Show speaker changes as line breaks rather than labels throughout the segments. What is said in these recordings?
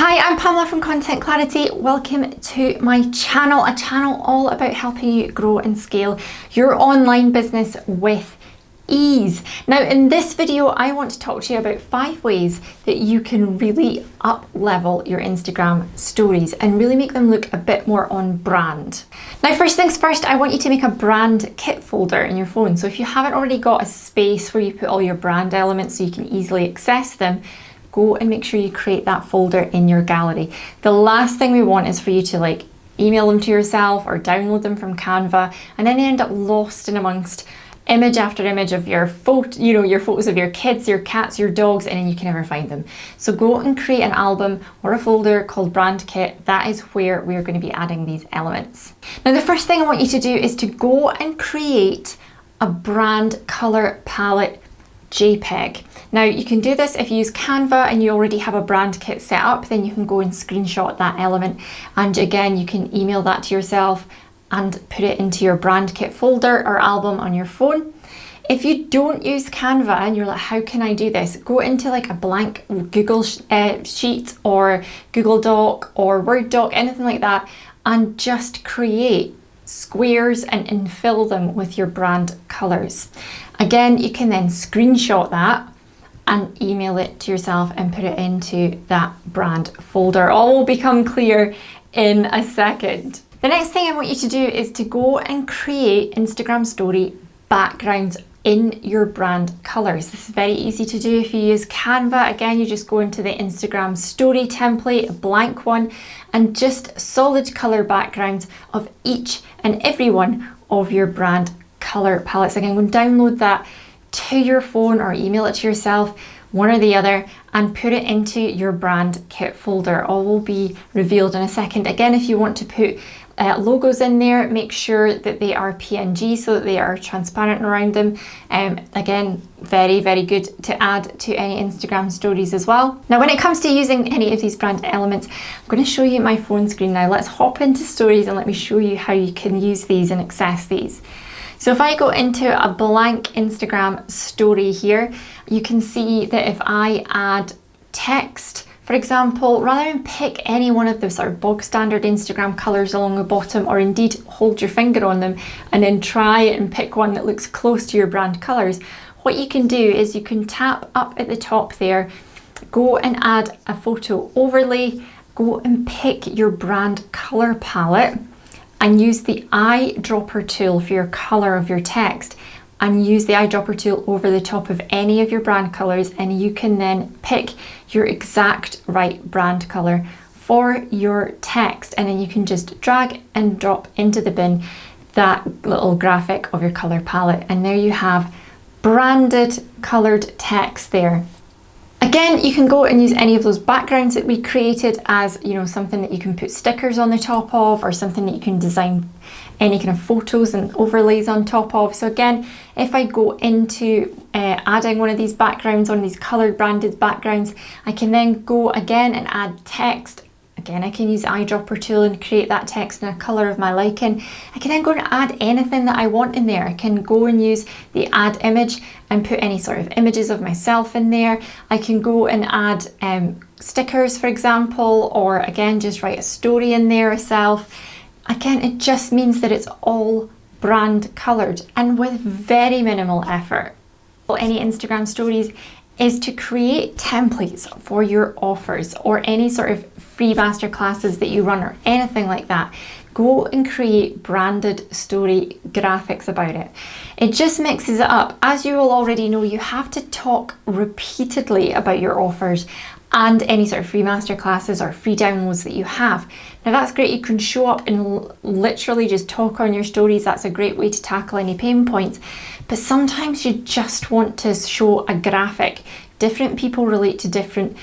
Hi, I'm Pamela from Content Clarity. Welcome to my channel, a channel all about helping you grow and scale your online business with ease. Now, in this video, I want to talk to you about 5 ways that you can really up level your Instagram stories and really make them look a bit more on brand. Now, first things first, I want you to make a brand kit folder in your phone. So if you haven't already got a space where you put all your brand elements so you can easily access them, go and make sure you create that folder in your gallery. The last thing we want is for you to email them to yourself or download them from Canva and then end up lost in amongst image after image of your your photos of your kids, your cats, your dogs, and then you can never find them. So go and create an album or a folder called Brand Kit. That is where we're going to be adding these elements. Now, the first thing I want you to do is to go and create a brand color palette JPEG. Now, you can do this if you use Canva and you already have a brand kit set up, then you can go and screenshot that element. And again, you can email that to yourself and put it into your brand kit folder or album on your phone. If you don't use Canva and you're like, how can I do this? Go into a blank Google sheet or Google Doc or Word doc, anything like that, and just create squares and infill them with your brand colors. Again, you can then screenshot that and email it to yourself and put it into that brand folder. All will become clear in a second. The next thing I want you to do is to go and create Instagram story backgrounds in your brand colors. This is very easy to do if you use Canva. Again, you just go into the Instagram story template, a blank one, and just solid color backgrounds of each and every one of your brand color palettes. Again, go and download that to your phone or email it to yourself, one or the other, and put it into your brand kit folder. All will be revealed in a second. Again, if you want to put logos in there, make sure that they are PNG so that they are transparent around them. Again, very, very good to add to any Instagram stories as well. Now, when it comes to using any of these brand elements, I'm going to show you my phone screen now. Let's hop into stories and let me show you how you can use these and access these. So if I go into a blank Instagram story here, you can see that if I add text, for example, rather than pick any one of the sort of bog standard Instagram colors along the bottom, or indeed hold your finger on them and then try and pick one that looks close to your brand colors, what you can do is you can tap up at the top there, go and add a photo overlay, go and pick your brand color palette and use the eyedropper tool for your color of your text, and use the eyedropper tool over the top of any of your brand colors, and you can then pick your exact right brand color for your text, and then you can just drag and drop into the bin that little graphic of your color palette, and there you have branded colored text there. Again, you can go and use any of those backgrounds that we created as, something that you can put stickers on the top of, or something that you can design any kind of photos and overlays on top of. So again, if I go into adding one of these backgrounds, one of these colored branded backgrounds, I can then go again and add text. Again, I can use the eyedropper tool and create that text in a color of my liking. I can then go and add anything that I want in there. I can go and use the add image and put any sort of images of myself in there. I can go and add stickers, for example, or again, just write a story in there myself. Again, it just means that it's all brand colored and with very minimal effort. Any Instagram stories is to create templates for your offers or any sort of free masterclasses that you run or anything like that. Go and create branded story graphics about it. It just mixes it up. As you will already know, you have to talk repeatedly about your offers and any sort of free masterclasses or free downloads that you have. Now, that's great. You can show up and literally just talk on your stories. That's a great way to tackle any pain points. But sometimes you just want to show a graphic. Different people relate to different,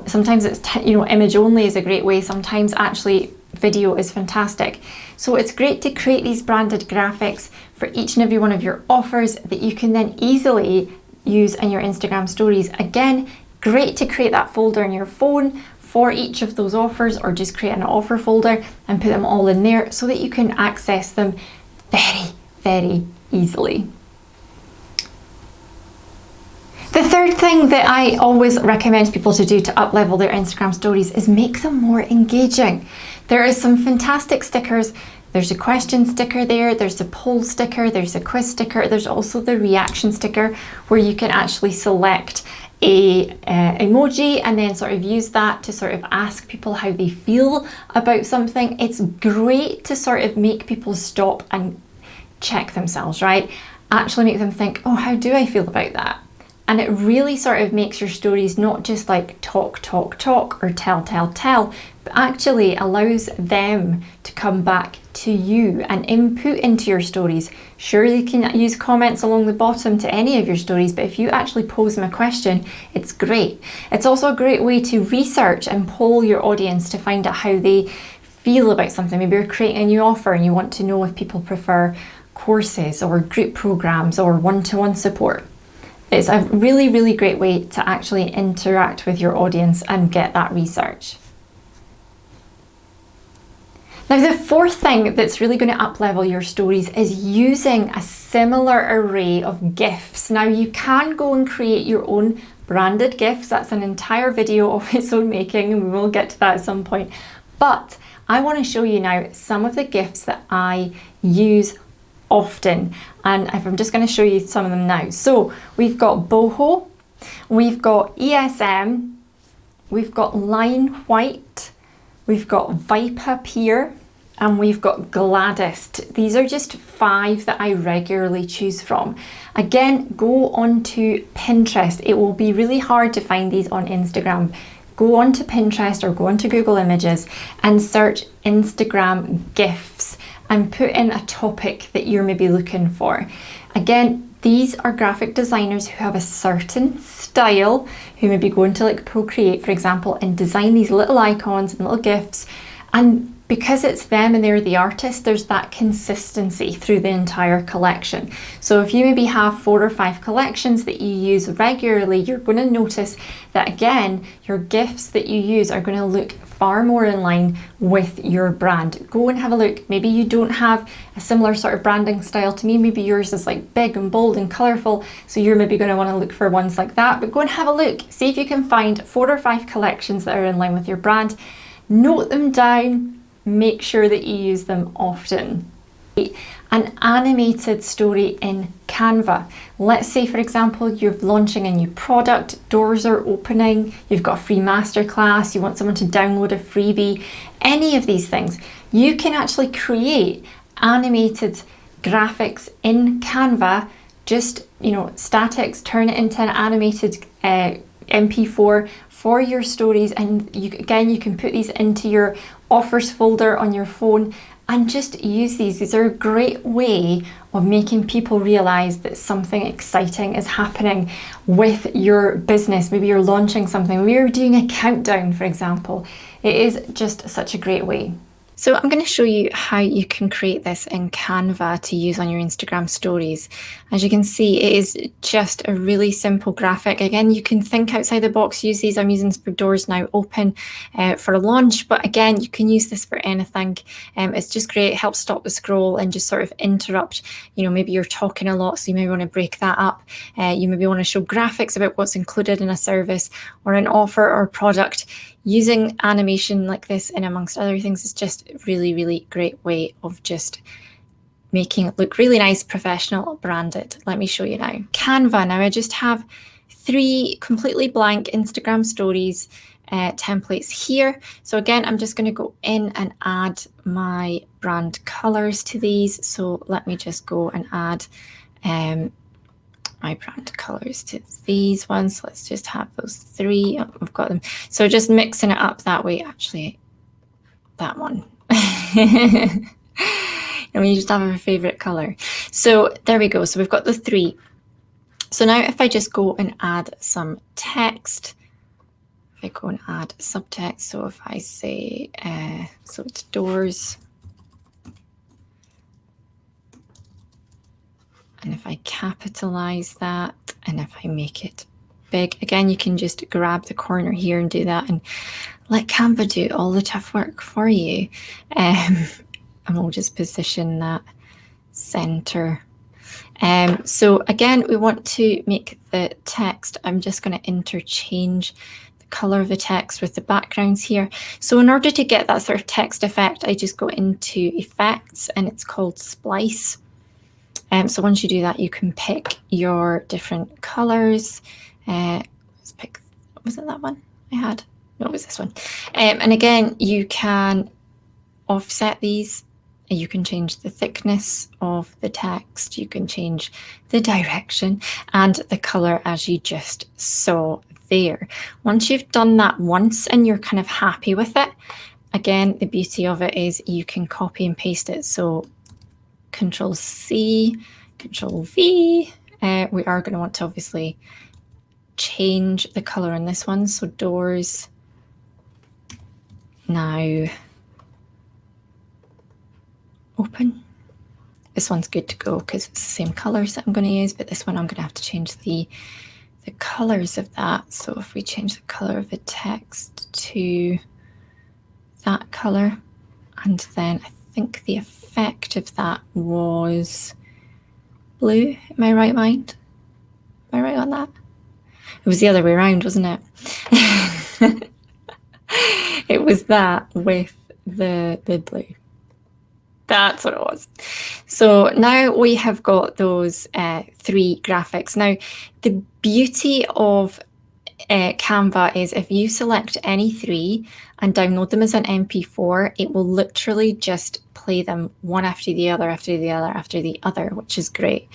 sometimes it's, image only is a great way. Sometimes actually video is fantastic. So it's great to create these branded graphics for each and every one of your offers that you can then easily use in your Instagram stories. Again, great to create that folder in your phone for each of those offers, or just create an offer folder and put them all in there so that you can access them very, very easily. The third thing that I always recommend people to do to up-level their Instagram stories is make them more engaging. There is some fantastic stickers. There's a question sticker there, there's a poll sticker, there's a quiz sticker, there's also the reaction sticker where you can actually select a emoji and then sort of use that to sort of ask people how they feel about something. It's great to sort of make people stop and check themselves, right? Actually make them think, oh, how do I feel about that? And it really sort of makes your stories not just like talk or tell, but actually allows them to come back to you and input into your stories. Sure, they can use comments along the bottom to any of your stories, but if you actually pose them a question, it's great. It's also a great way to research and poll your audience to find out how they feel about something. Maybe you're creating a new offer and you want to know if people prefer courses or group programs or one-to-one support. It's a really, really great way to actually interact with your audience and get that research. Now, the fourth thing that's really going to up-level your stories is using a similar array of GIFs. Now, you can go and create your own branded GIFs. That's an entire video of its own making, and we will get to that at some point. But I want to show you now some of the GIFs that I use often, and I'm just going to show you some of them now. So we've got boho, we've got ESM, we've got line white, we've got Vipa Peer, and we've got Gladys. These are just 5 that I regularly choose from. Again, go onto Pinterest. It will be really hard to find these on Instagram. Go onto Pinterest or go onto Google Images and search Instagram GIFs and put in a topic that you're maybe looking for. Again, these are graphic designers who have a certain style, who maybe go into like Procreate, for example, and design these little icons and little GIFs. And because it's them and they're the artist, there's that consistency through the entire collection. So if you maybe have 4 or 5 collections that you use regularly, you're going to notice that again, your GIFs that you use are going to look far more in line with your brand. Go and have a look. Maybe you don't have a similar sort of branding style to me. Maybe yours is like big and bold and colourful. So you're maybe going to want to look for ones like that, but go and have a look. See if you can find 4 or 5 collections that are in line with your brand. Note them down. Make sure that you use them often. An animated story in Canva. Let's say, for example, you're launching a new product, doors are opening, you've got a free masterclass, you want someone to download a freebie, any of these things. You can actually create animated graphics in Canva, just, statics, turn it into an animated MP4 for your stories, and you can put these into your offers folder on your phone and just use these. These are a great way of making people realize that something exciting is happening with your business. Maybe you're launching something, maybe you're doing a countdown, for example. It is just such a great way. So I'm going to show you how you can create this in Canva to use on your Instagram stories. As you can see, it is just a really simple graphic. Again, you can think outside the box, use these. I'm using this for doors now open for a launch, but again, you can use this for anything. It's just great. It helps stop the scroll and just sort of interrupt. Maybe you're talking a lot, so you maybe want to break that up. You maybe want to show graphics about what's included in a service or an offer or product. Using animation like this and amongst other things is just a really, really great way of just making it look really nice, professional, branded. Let me show you now. Canva. Now I just have 3 completely blank Instagram stories templates here. So again, I'm just going to go in and add my brand colors to these. So let me just go and add my brand colors to these ones. Let's just have those 3. Oh, I've got them. So just mixing it up that way. Actually, that one. We just have our favorite color. So there we go. So we've got the 3. So now if I just go and add some text, if I go and add subtext, so if I say, so it's doors, and if I capitalize that, and if I make it big, again, you can just grab the corner here and do that and let Canva do all the tough work for you. And we'll just position that center. So again, we want to make the text. I'm just going to interchange the color of the text with the backgrounds here. So in order to get that sort of text effect, I just go into effects, and it's called splice. So once you do that, you can pick your different colors. Let's pick, was it that one I had? No, it was this one. And again, you can offset these. You can change the thickness of the text. You can change the direction and the color, as you just saw there. Once you've done that once and you're kind of happy with it, again, the beauty of it is you can copy and paste it. So Control C, Control V. We are going to want to obviously change the color in this one. So doors. Now open. This one's good to go because it's the same colors that I'm going to use, but this one I'm going to have to change the colors of that. So if we change the color of the text to that color, and then I think the effect of that was blue. Am I right, mind? Am I right on that? It was the other way around, wasn't it? It was that with the blue. That's what it was. So now we have got those 3 graphics. Now, the beauty of Canva is if you select any 3 and download them as an MP4, it will literally just play them one after the other, after the other, after the other, which is great.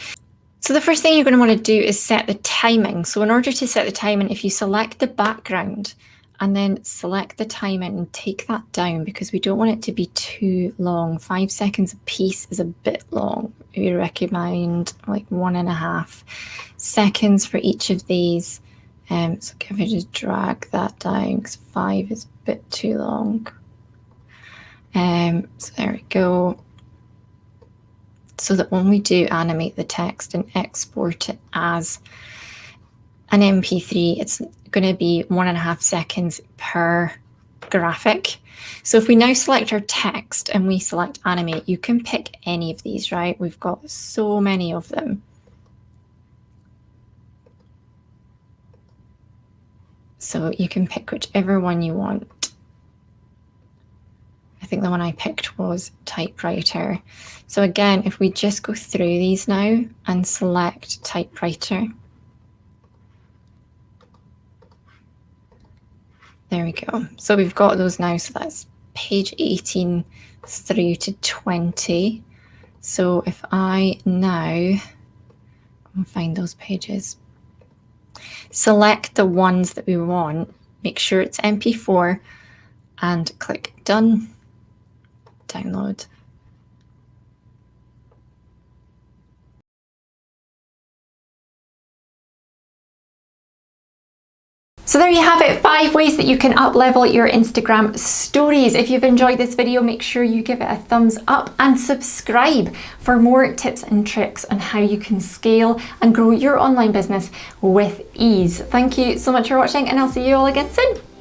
So the first thing you're going to want to do is set the timing. So in order to set the timing, if you select the background and then select the timing and take that down, because we don't want it to be too long. 5 seconds a piece is a bit long. We recommend like 1.5 seconds for each of these. So if I just drag that down, because 5 is a bit too long. So there we go. So that when we do animate the text and export it as an MP3, it's going to be 1.5 seconds per graphic. So if we now select our text and we select animate, you can pick any of these, right? We've got so many of them. So you can pick whichever one you want. I think the one I picked was typewriter. So again, if we just go through these now and select typewriter. There we go. So we've got those now. So that's page 18 through to 20. So if I now find those pages, select the ones that we want, make sure it's MP4 and click done, download. So there you have it, 5 ways that you can up-level your Instagram stories. If you've enjoyed this video, make sure you give it a thumbs up and subscribe for more tips and tricks on how you can scale and grow your online business with ease. Thank you so much for watching, and I'll see you all again soon.